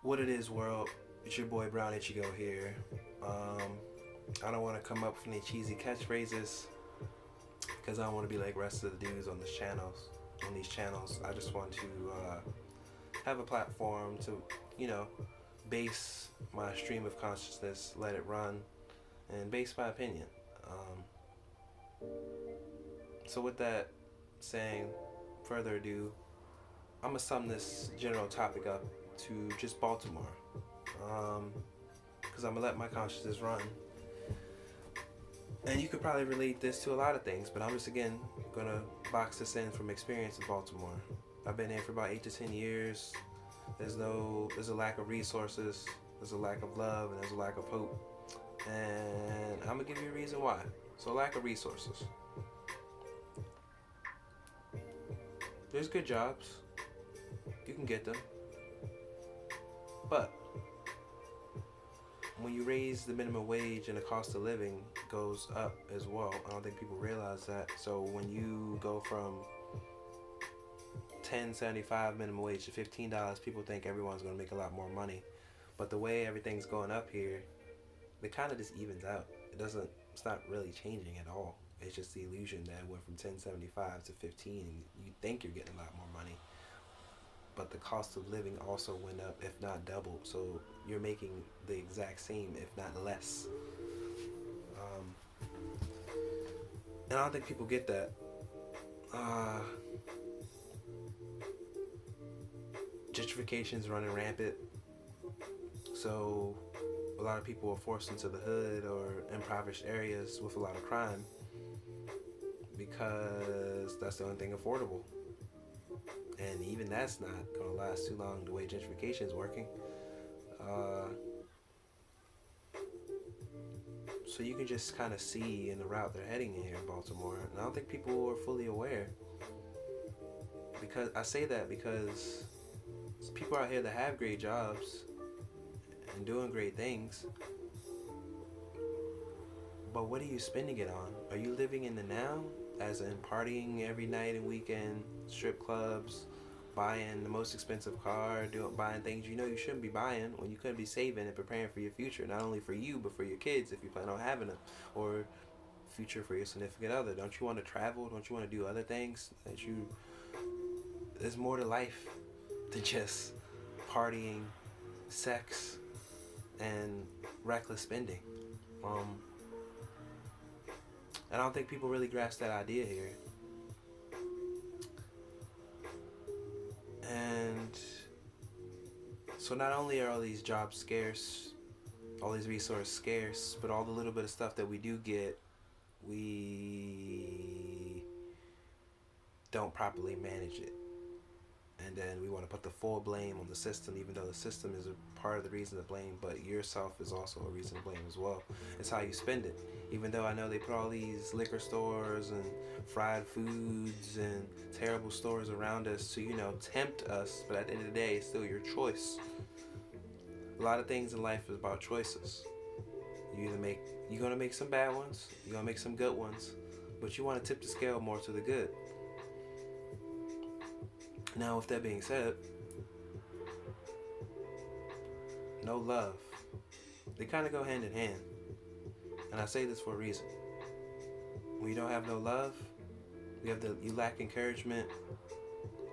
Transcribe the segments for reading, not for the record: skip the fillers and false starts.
What it is, world? It's your boy Brown Ichigo here. I don't want to come up with any cheesy catchphrases because I don't want to be like rest of the dudes on this channels. On these channels, I just want to have a platform to, you know, base my stream of consciousness, let it run, and base my opinion. So with that saying, further ado, I'm gonna sum this general topic up to just Baltimore, because I'm gonna let my consciousness run. And you could probably relate this to a lot of things, but I'm just again gonna box this in from experience in Baltimore. I've been here for about 8 to 10 years. There's a lack of resources, there's a lack of love, and there's a lack of hope. And I'm gonna give you a reason why. So, lack of resources. There's good jobs, you can get them, but when you raise the minimum wage and the cost of living goes up as well. I don't think people realize that. So when you go from $10.75 minimum wage to $15, people think everyone's going to make a lot more money. But the way everything's going up here, it kind of just evens out. It's not really changing at all. It's just the illusion that it went from $10.75 to $15, and you think you're getting a lot more money. But the cost of living also went up, if not doubled. So you're making the exact same, if not less. And I don't think people get that. Gentrification's running rampant. So a lot of people are forced into the hood or impoverished areas with a lot of crime because that's the only thing affordable. And even that's not going to last too long the way gentrification is working. So you can just kind of see in the route they're heading in here in Baltimore. And I don't think people are fully aware. Because I say that because people out here that have great jobs and doing great things. But what are you spending it on? Are you living in the now? As in partying every night and weekend, strip clubs, buying the most expensive car, buying things you know you shouldn't be buying when you could be saving and preparing for your future, not only for you but for your kids if you plan on having them, or future for your significant other. Don't you want to travel? Don't you want to do other things? There's more to life than just partying, sex, and reckless spending. And I don't think people really grasp that idea here. And so not only are all these jobs scarce, all these resources scarce, but all the little bit of stuff that we do get, we don't properly manage it. And then we want to put the full blame on the system, even though the system is a part of the reason to blame, but yourself is also a reason to blame as well. It's how you spend it. Even though I know they put all these liquor stores and fried foods and terrible stores around us to, tempt us, but at the end of the day, it's still your choice. A lot of things in life is about choices. You're going to make some bad ones, you're going to make some good ones, but you want to tip the scale more to the good. Now, with that being said, no love. They kind of go hand in hand. And I say this for a reason. When you don't have no love, you lack encouragement,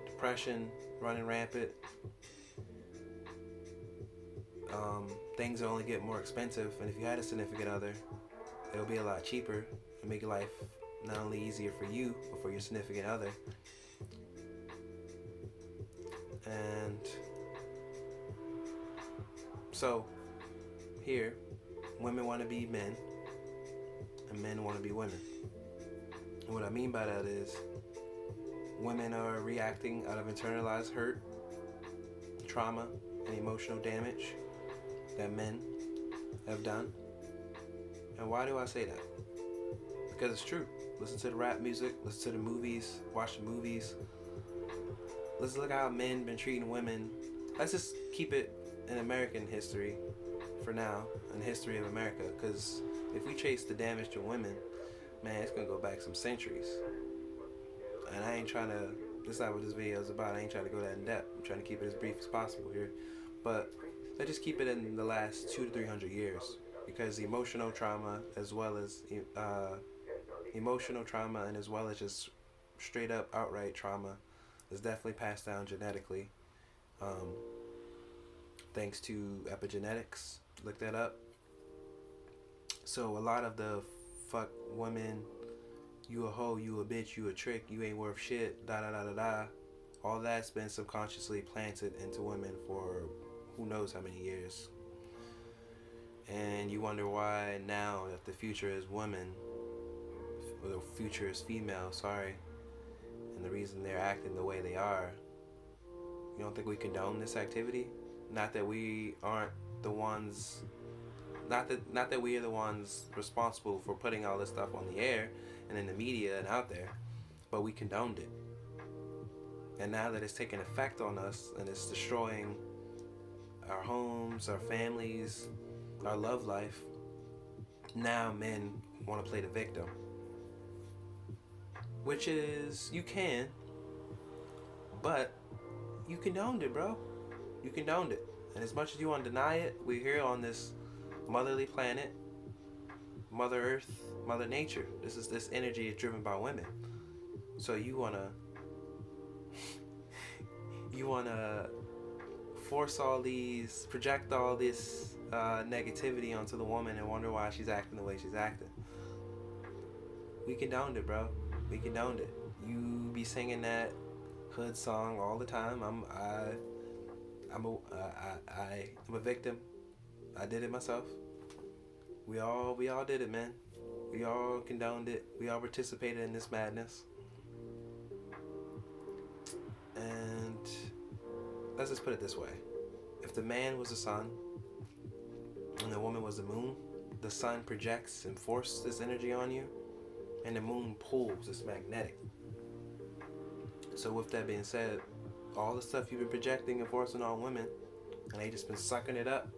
depression running rampant. Things will only get more expensive, and if you had a significant other, it'll be a lot cheaper and make your life not only easier for you, but for your significant other. And so here, women want to be men and men want to be women. And what I mean by that is women are reacting out of internalized hurt, trauma, and emotional damage that men have done. And why do I say that? Because it's true. Listen to the rap music, listen to the movies, watch the movies. Let's look at how men been treating women. Let's just keep it in American history for now, in the history of America, because if we trace the damage to women, man, it's gonna go back some centuries. And I ain't trying to, this is not what this video is about. I ain't trying to go that in depth. I'm trying to keep it as brief as possible here. But let's just keep it in the last 200 to 300 years, because emotional trauma, as well as emotional trauma, and as well as just straight up outright trauma, is definitely passed down genetically, um, thanks to epigenetics. Look that up. So a lot of the fuck women, you a hoe, you a bitch, you a trick, you ain't worth shit, da da da da da, all that's been subconsciously planted into women for who knows how many years. And you wonder why now that the future is women, or the future is female, sorry, and the reason they're acting the way they are. You don't think we condone this activity? Not that we aren't the ones, not that we are the ones responsible for putting all this stuff on the air and in the media and out there, but we condoned it. And now that it's taking effect on us and it's destroying our homes, our families, our love life, now men want to play the victim. Which is, you can, but you condoned it, bro. You condoned it. And as much as you want to deny it, we're here on this motherly planet, Mother Earth, Mother Nature. This energy is driven by women. So you wanna force all these, project all this negativity onto the woman and wonder why she's acting the way she's acting. We condoned it, bro. We condoned it. You be singing that hood song all the time. I'm a victim. I did it myself. We all did it, man. We all condoned it. We all participated in this madness. And let's just put it this way. If the man was the sun and the woman was the moon, the sun projects and forces this energy on you, and the moon pulls. It's magnetic. So with that being said, all the stuff you've been projecting and forcing on women, and they just been sucking it up.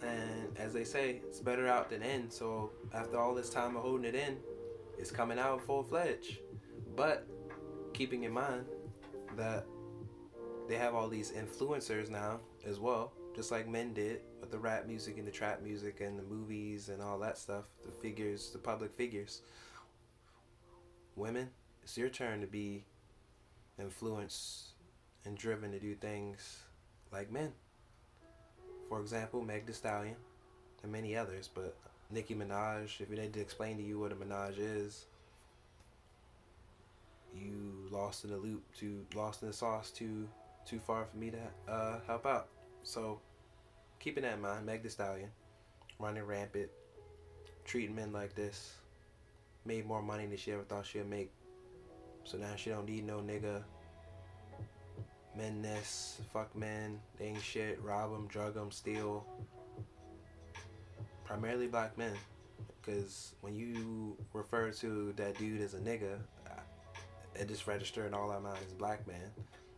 And as they say, it's better out than in. So after all this time of holding it in, it's coming out full-fledged. But keeping in mind that they have all these influencers now as well, just like men did with the rap music and the trap music and the movies and all that stuff, the figures, the public figures. Women, it's your turn to be influenced and driven to do things like men. For example, Meg Thee Stallion and many others, but Nicki Minaj, if we need to explain to you what a Minaj is, you lost in the loop, lost in the sauce, too far for me to help out. So keeping that in mind, Meg Thee Stallion, running rampant, treating men like this, made more money than she ever thought she'd make. So now she don't need no nigga. Men this, fuck men, they ain't shit, rob them, drug them, steal. Primarily black men. Because when you refer to that dude as a nigga, it just registered in all our minds as black man.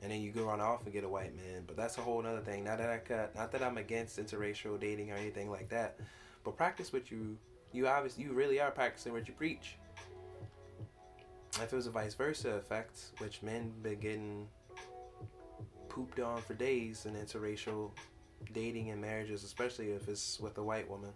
And then you go run off and get a white man. But that's a whole other thing. Not that I'm against interracial dating or anything like that. But practice what you really are practicing what you preach. If it was a vice versa effect, which men been getting pooped on for days in interracial dating and marriages, especially if it's with a white woman.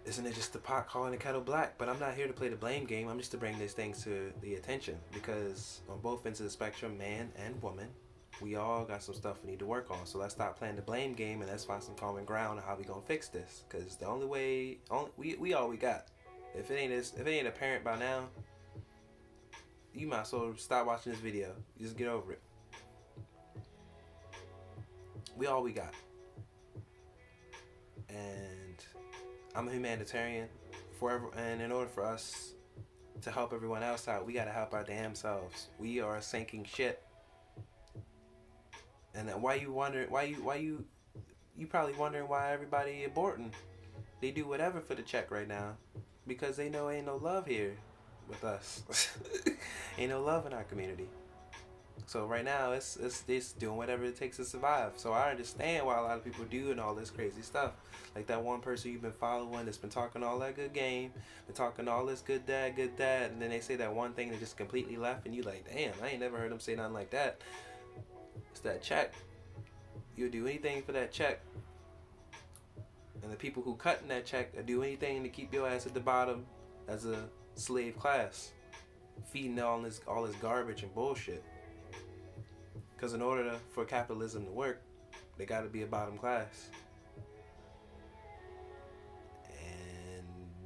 Isn't it just the pot calling the kettle black? But I'm not here to play the blame game. I'm just to bring these things to the attention, because on both ends of the spectrum, man and woman, we all got some stuff we need to work on. So let's stop playing the blame game and let's find some common ground on how we gonna fix this. Because the only way, we all we got. If it ain't apparent by now, you might as well stop watching this video. Just get over it. We all we got. And I'm a humanitarian. And in order for us to help everyone else out, we gotta help our damn selves. We are a sinking ship. And then you probably wondering why everybody aborting. They do whatever for the check right now, because they know ain't no love here with us. Ain't no love in our community. So right now it's doing whatever it takes to survive. So I understand why a lot of people doing all this crazy stuff. Like that one person you've been following that's been talking all that good game, been talking all this good dad, and then they say that one thing that just completely left, and you like, damn, I ain't never heard them say nothing like that. It's that check. you'll do anything for that check, and the people who cutting that check will do anything to keep your ass at the bottom as a slave class, feeding all this garbage and bullshit. Because in order for capitalism to work, they got to be a bottom class, and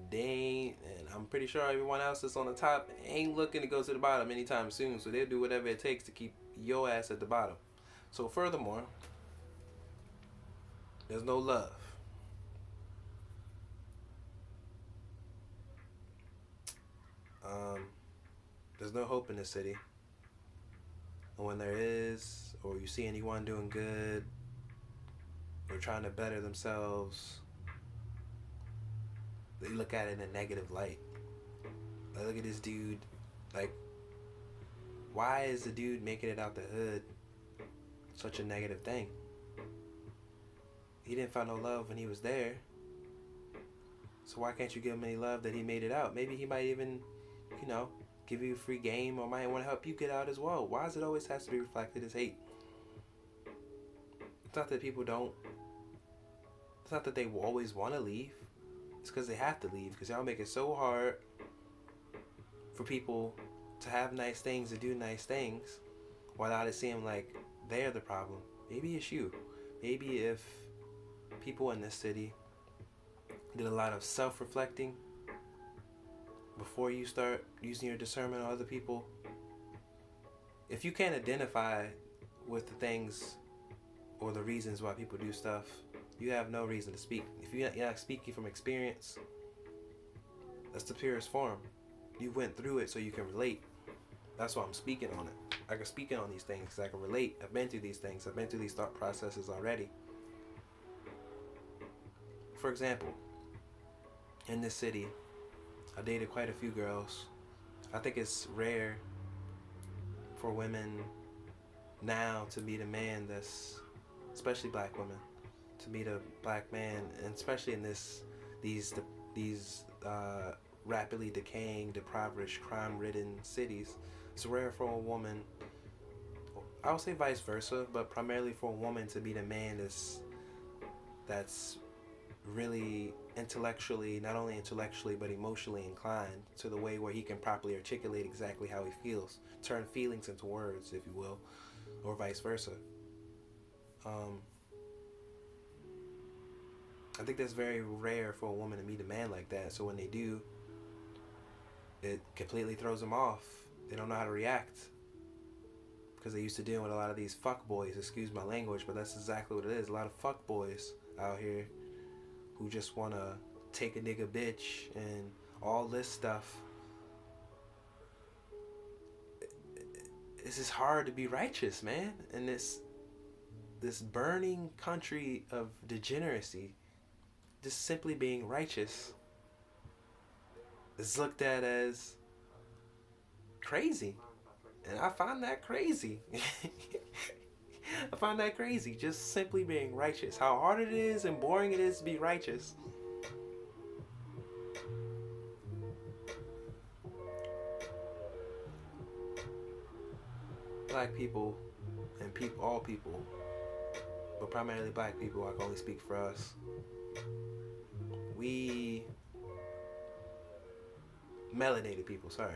they ain't. And I'm pretty sure everyone else that's on the top ain't looking to go to the bottom anytime soon. So they'll do whatever it takes to keep your ass at the bottom. So furthermore, there's no love. There's no hope in the city. And when there is, or you see anyone doing good, or trying to better themselves, they look at it in a negative light. Like, look at this dude. Like, why is the dude making it out the hood such a negative thing? He didn't find no love when he was there. So why can't you give him any love that he made it out? Maybe he might even, give you a free game, or might want to help you get out as well. Why does it always have to be reflected as hate? It's not that people don't. It's not that they always want to leave. It's because they have to leave. Because y'all make it so hard for people to have nice things, to do nice things, without it seeming like they're the problem. Maybe it's you. Maybe if people in this city did a lot of self-reflecting before you start using your discernment on other people. If you can't identify with the things or the reasons why people do stuff, you have no reason to speak. If you're not speaking from experience, that's the purest form. You went through it so you can relate. That's why I'm speaking on it. I can speak on these things because I can relate. I've been through these things. I've been through these thought processes already. For example, in this city, I dated quite a few girls. I think it's rare for women now to meet a man that's, especially black women, to meet a black man, and especially in these rapidly decaying, impoverished, crime-ridden cities. It's rare for a woman, I would say vice versa, but primarily for a woman to meet a man that's really intellectually, not only intellectually but emotionally inclined to the way where he can properly articulate exactly how he feels, turn feelings into words, if you will, or vice versa. I think that's very rare for a woman to meet a man like that. So when they do, it completely throws them off. They don't know how to react because they used to deal with a lot of these fuck boys. Excuse my language, but that's exactly what it is. A lot of fuck boys out here who just want to take a nigga bitch and all this stuff. It's just hard to be righteous, man. In this burning country of degeneracy, just simply being righteous is looked at as crazy. And I find that crazy. I find that crazy, just simply being righteous. How hard it is and boring it is to be righteous. Black people and all people, but primarily black people, I can only speak for us. We melanated people, sorry.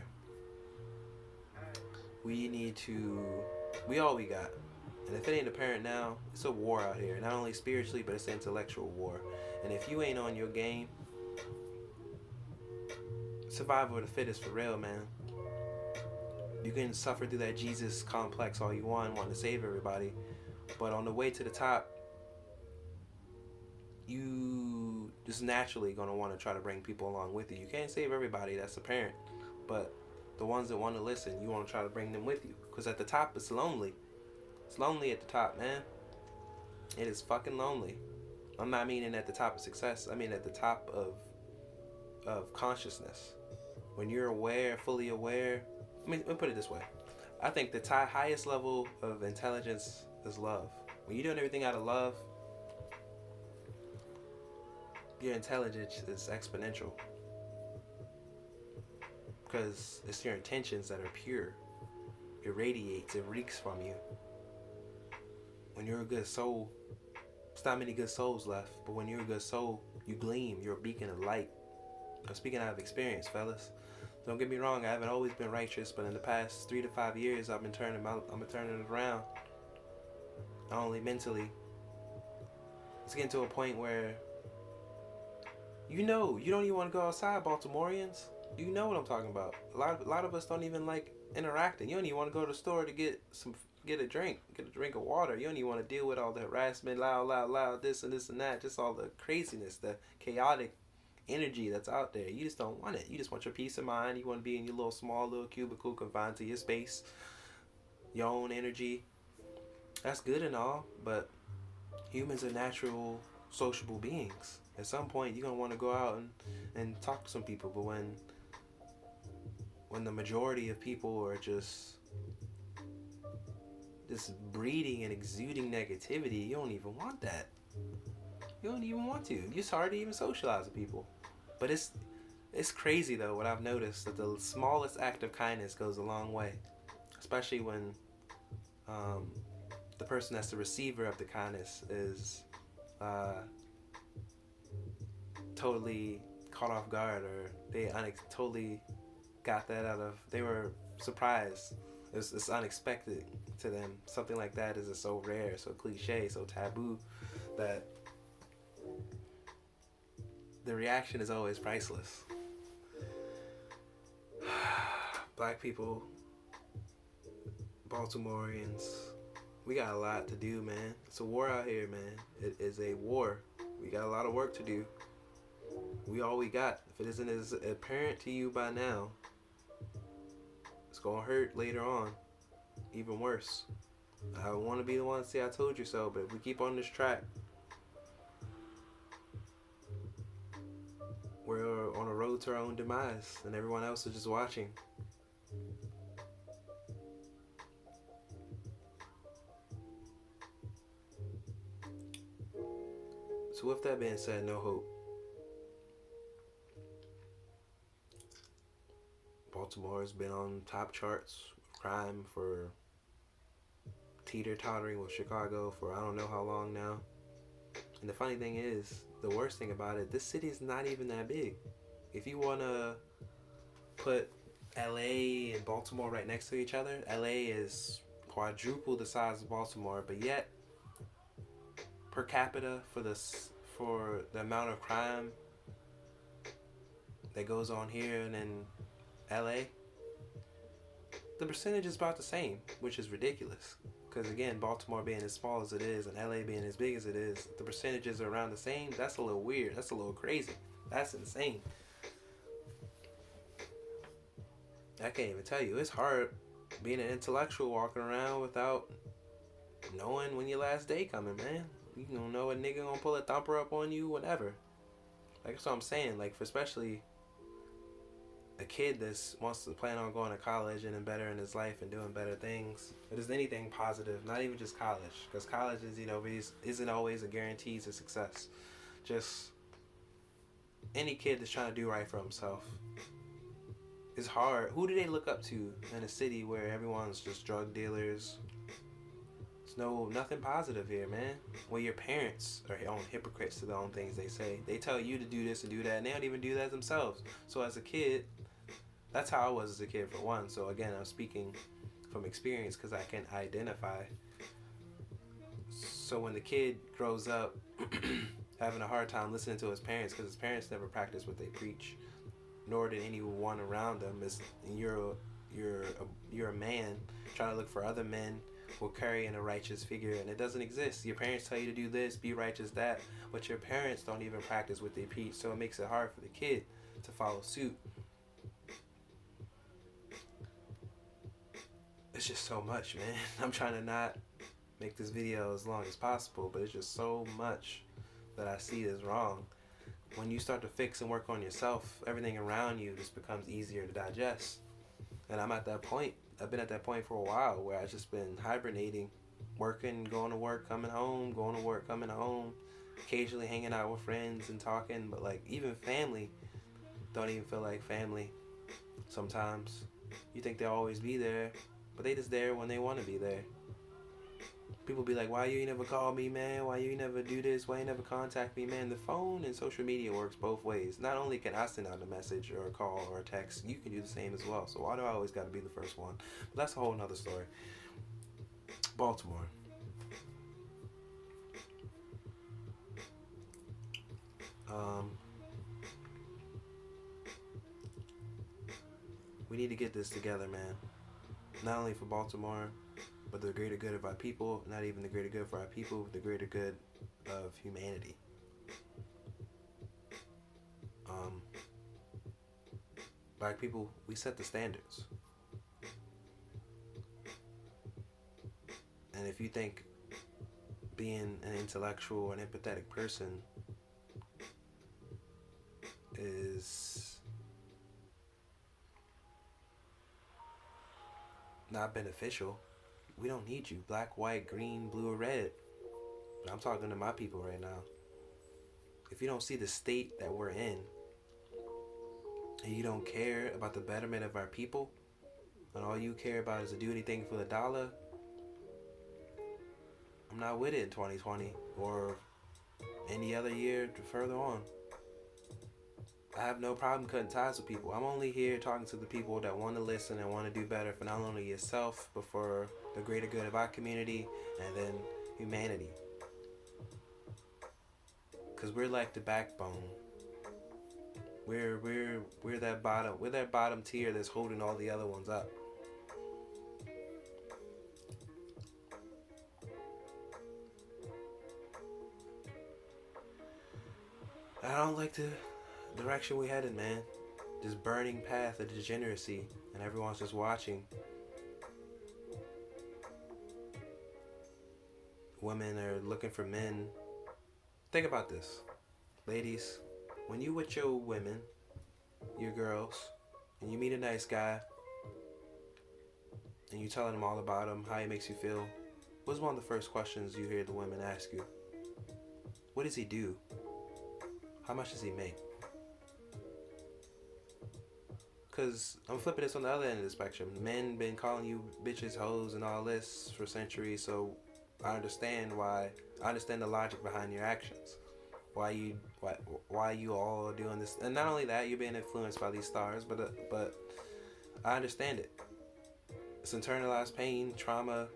We all we got. And if it ain't apparent now, it's a war out here. Not only spiritually, but it's an intellectual war. And if you ain't on your game, survival of the fittest for real, man. You can suffer through that Jesus complex all you want to save everybody. But on the way to the top, you just naturally going to want to try to bring people along with you. You can't save everybody, that's apparent. But the ones that want to listen, you want to try to bring them with you. Because at the top, it's lonely. It's lonely at the top, man. It is fucking lonely. I'm not meaning at the top of success. I mean at the top of consciousness. When you're aware, fully aware. Let me put it this way. I think the highest level of intelligence is love. When you're doing everything out of love, your intelligence is exponential. Because it's your intentions that are pure. It radiates, it reeks from you. when you're a good soul, there's not many good souls left, but when you're a good soul, you gleam. You're a beacon of light. I'm speaking out of experience, fellas. Don't get me wrong, I haven't always been righteous, but in the past 3 to 5 years, I'm turning it around. Not only mentally, it's getting to a point where you don't even want to go outside, Baltimoreans. You know what I'm talking about. A lot of us don't even like interacting. You don't even want to go to the store to get a drink of water. You don't even want to deal with all the harassment, loud, this and that, just all the craziness, the chaotic energy that's out there. You just don't want it. You just want your peace of mind. You want to be in your small little cubicle, confined to your space, your own energy. That's good and all, but humans are natural sociable beings. At some point, you're gonna want to go out and talk to some people. But when the majority of people are just breeding and exuding negativity, you don't even want that. You don't even want to. It's hard to even socialize with people. But it's crazy though, what I've noticed, that the smallest act of kindness goes a long way. Especially when the person that's the receiver of the kindness is totally caught off guard, or they totally got that they were surprised. It's unexpected to them. Something like that is so rare, so cliche, so taboo, that the reaction is always priceless. Black people, Baltimoreans, we got a lot to do, man. It's a war out here, man. It is a war. We got a lot of work to do. We all we got. If it isn't as apparent to you by now, it's gonna hurt later on, even worse. I want to be the one to say I told you so, but if we keep on this track, we're on a road to our own demise, and everyone else is just watching. So with that being said, no hope. Baltimore has been on top charts of crime for teeter-tottering with Chicago for I don't know how long now. And the funny thing is, the worst thing about it, this city is not even that big. If you want to put LA and Baltimore right next to each other, LA is quadruple the size of Baltimore, but yet per capita for the amount of crime that goes on here and in LA, the percentage is about the same, which is ridiculous. Because again, Baltimore being as small as it is and LA being as big as it is, the percentages are around the same. That's a little weird. That's a little crazy. That's insane. I can't even tell you. It's hard being an intellectual walking around without knowing when your last day coming, man. You don't know a nigga gonna pull a thumper up on you whenever. Like, that's what I'm saying. Like, for especially a kid that wants to plan on going to college and bettering his life and doing better things. If there's anything positive, not even just college, because college is, isn't always a guarantee to success. Just any kid that's trying to do right for himself. It's hard. Who do they look up to in a city where everyone's just drug dealers? There's nothing positive here, man. Well, your parents are own hypocrites to the own things they say. They tell you to do this and do that, and they don't even do that themselves. So as a kid, that's how I was as a kid, for one. So again, I'm speaking from experience because I can identify. So when the kid grows up having a hard time listening to his parents because his parents never practice what they preach, nor did anyone around them, you're a man trying to look for other men who are carrying a righteous figure, and it doesn't exist. Your parents tell you to do this, be righteous, that, but your parents don't even practice what they preach, so it makes it hard for the kid to follow suit. It's just so much, man. I'm trying to not make this video as long as possible, but it's just so much that I see is wrong. When you start to fix and work on yourself, everything around you just becomes easier to digest. And I'm at that point. I've been at that point for a while where I've just been hibernating, working, going to work, coming home, going to work, coming home, occasionally hanging out with friends and talking, but like even family don't even feel like family sometimes. You think they'll always be there, but they just there when they want to be there. People be like, why you ain't never call me, man? Why you never do this? Why you never contact me, man? The phone and social media works both ways. Not only can I send out a message or a call or a text, you can do the same as well. So why do I always got to be the first one? But that's a whole nother story. Baltimore. Um, we need to get this together, man. Not only for Baltimore, but the greater good of our people. Not even the greater good for our people, but the greater good of humanity. Black people, we set the standards. And if you think being an intellectual and empathetic person is not beneficial, we don't need you. Black, white, green, blue, or red. But I'm talking to my people right now. If you don't see the state that we're in, and you don't care about the betterment of our people, and all you care about is to do anything for the dollar, I'm not with it in 2020 or any other year further on. I have no problem cutting ties with people. I'm only here talking to the people that want to listen and want to do better for not only yourself, but for the greater good of our community and then humanity. Because we're like the backbone. We're that bottom tier that's holding all the other ones up. I don't like the direction we headed, man. This burning path of degeneracy, and everyone's just watching. Women are looking for men. Think about this, ladies. When you with your women, your girls, and you meet a nice guy, and you telling them all about him, how he makes you feel, what's one of the first questions you hear the women ask you? What does he do? How much does he make? Because I'm flipping this on the other end of the spectrum. Men been calling you bitches, hoes, and all this for centuries, so I understand the logic behind your actions. Why you all are doing this, and not only that, you're being influenced by these stars, but I understand it. It's internalized pain, trauma,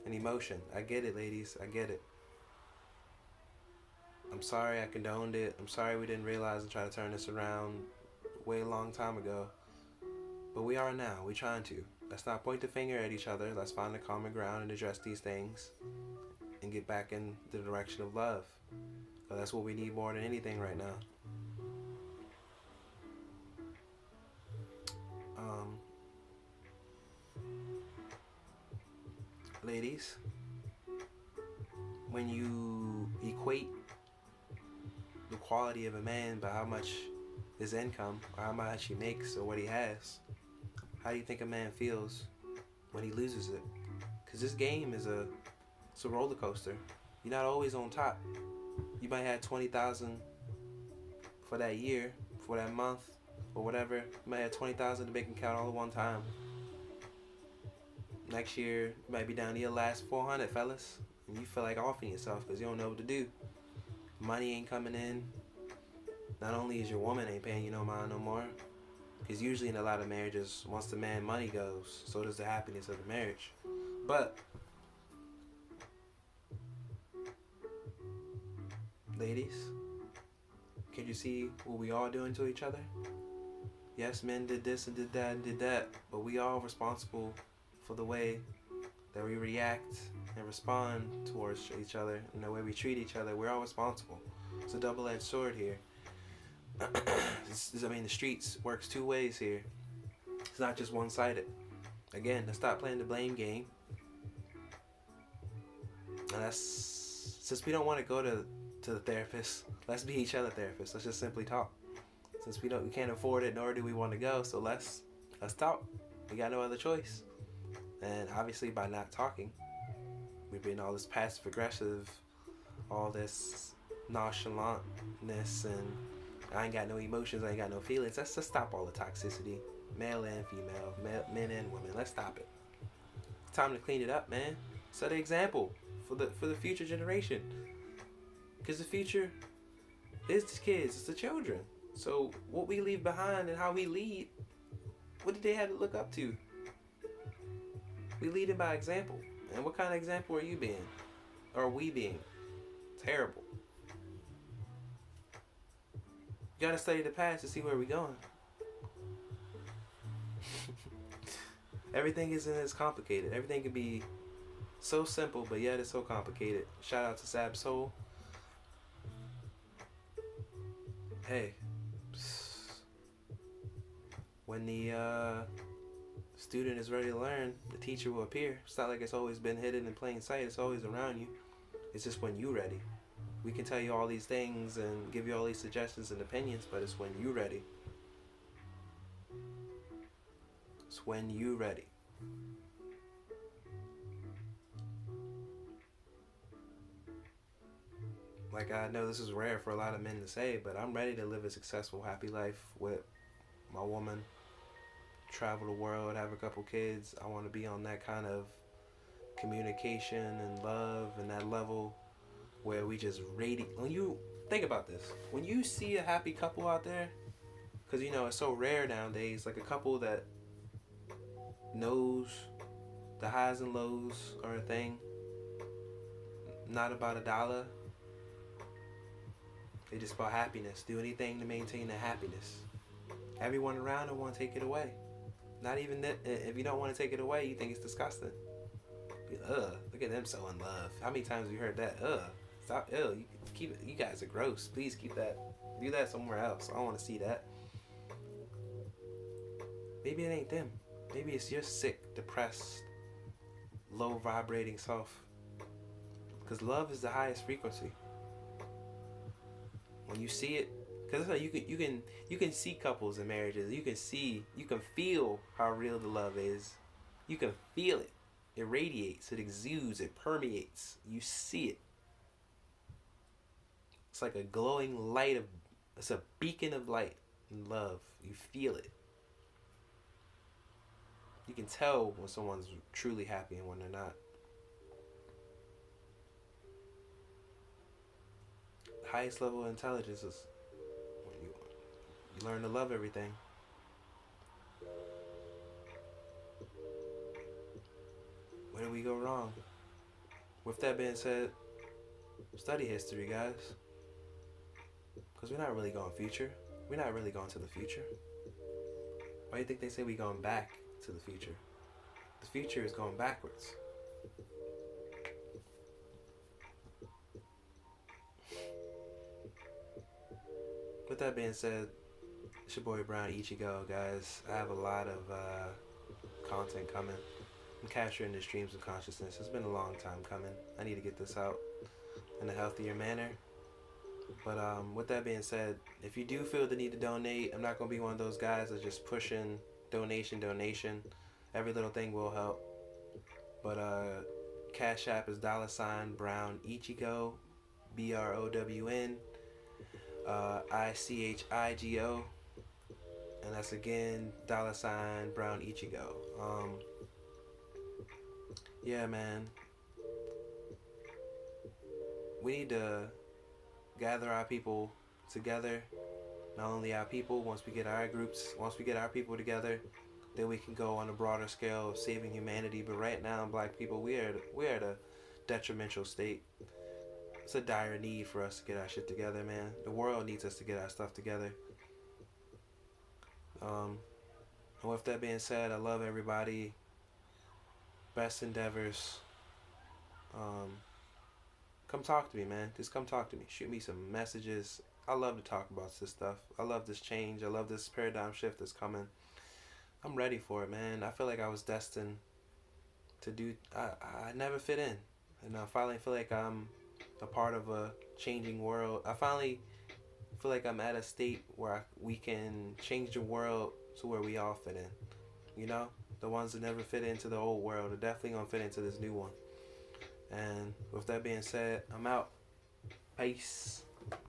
and emotion. I get it, ladies. I get it. I'm sorry I condoned it. I'm sorry we didn't realize and try to turn this around way a long time ago. But we are now. We're trying to. Let's not point the finger at each other. Let's find a common ground and address these things and get back in the direction of love. So that's what we need more than anything right now. Ladies, when you equate the quality of a man by how much his income or how much he makes or what he has, how do you think a man feels when he loses it? Because this game is it's a roller coaster. You're not always on top. You might have 20,000 for that year, for that month, or whatever. You might have 20,000 to make them count all at one time. Next year, you might be down to your last 400, fellas, and you feel like offing yourself because you don't know what to do. Money ain't coming in. Not only is your woman ain't paying you no mind no more, because usually in a lot of marriages, once the man money goes, so does the happiness of the marriage. But ladies, can you see what we all doing to each other? Yes, men did this and did that and did that, but we all responsible for the way that we react and respond towards each other and the way we treat each other. We're all responsible. It's a double-edged sword here. The streets works two ways here. It's not just one-sided. Again, let's stop playing the blame game. And since we don't want to go to the therapist, let's be each other therapists. Let's just simply talk. Since we can't afford it, nor do we want to go, so let's talk. We got no other choice. And obviously, by not talking, we've been all this passive aggressive, all this nonchalantness, and I ain't got no emotions, I ain't got no feelings. Let's just stop all the toxicity, male and female, men and women. Let's stop it. It's time to clean it up, man. Set an example for the future generation. Because the future is the kids, it's the children. So what we leave behind and how we lead, what did they have to look up to? We lead it by example. And what kind of example are you being? Or are we being? Terrible. You gotta study the past to see where we're going. Everything isn't as complicated. Everything can be so simple, but yet it's so complicated. Shout out to Sab Soul. Hey, when the student is ready to learn, the teacher will appear. It's not like it's always been hidden in plain sight. It's always around you. It's just when you're ready. We can tell you all these things and give you all these suggestions and opinions, but it's when you're ready. It's when you're ready. Like, I know this is rare for a lot of men to say, but I'm ready to live a successful, happy life with my woman, travel the world, have a couple kids. I want to be on that kind of communication and love and that level where we just radiate. When you think about this, when you see a happy couple out there, because you know it's so rare nowadays, like a couple that knows the highs and lows are a thing, not about a dollar. They just about happiness. Do anything to maintain the happiness. Everyone around them want to take it away. Not even that. If you don't want to take it away, you think it's disgusting. Look at them so in love. How many times have you heard that? Stop. You keep it. You guys are gross. Please keep that. Do that somewhere else. I don't want to see that. Maybe it ain't them. Maybe it's your sick, depressed, low vibrating self. Because love is the highest frequency. When you see it, because you can see couples and marriages. You can feel how real the love is. You can feel it. It radiates. It exudes. It permeates. You see it. It's like a glowing light it's a beacon of light and love. You feel it. You can tell when someone's truly happy and when they're not. The highest level of intelligence is when you learn to love everything. Where do we go wrong? With that being said, study history, guys. Because we're not really going future. We're not really going to the future. Why do you think they say we're going back to the future? The future is going backwards. With that being said, it's your boy DarkIchigo, guys. I have a lot of content coming. I'm capturing the streams of consciousness. It's been a long time coming. I need to get this out in a healthier manner. But with that being said, if you do feel the need to donate, I'm not going to be one of those guys that's just pushing donation. Every little thing will help. But Cash App is $BrownIchigo, BROWN ICHIGO, and that's again $BrownIchigo. Yeah, man, we need to gather our people together. Not only our people, once we get our people together, then we can go on a broader scale of saving humanity. But right now, black people, we're at a detrimental state. It's a dire need for us to get our shit together, man. The world needs us to get our stuff together. And with that being said, I love everybody. Best endeavors. Come talk to me, man. Just come talk to me. Shoot me some messages. I love to talk about this stuff. I love this change. I love this paradigm shift that's coming. I'm ready for it, man. I feel like I was destined to do. I never fit in, and I finally feel like I'm a part of a changing world. I finally feel like I'm at a state where we can change the world to where we all fit in. You know, the ones that never fit into the old world are definitely gonna fit into this new one. And with that being said, I'm out. Peace.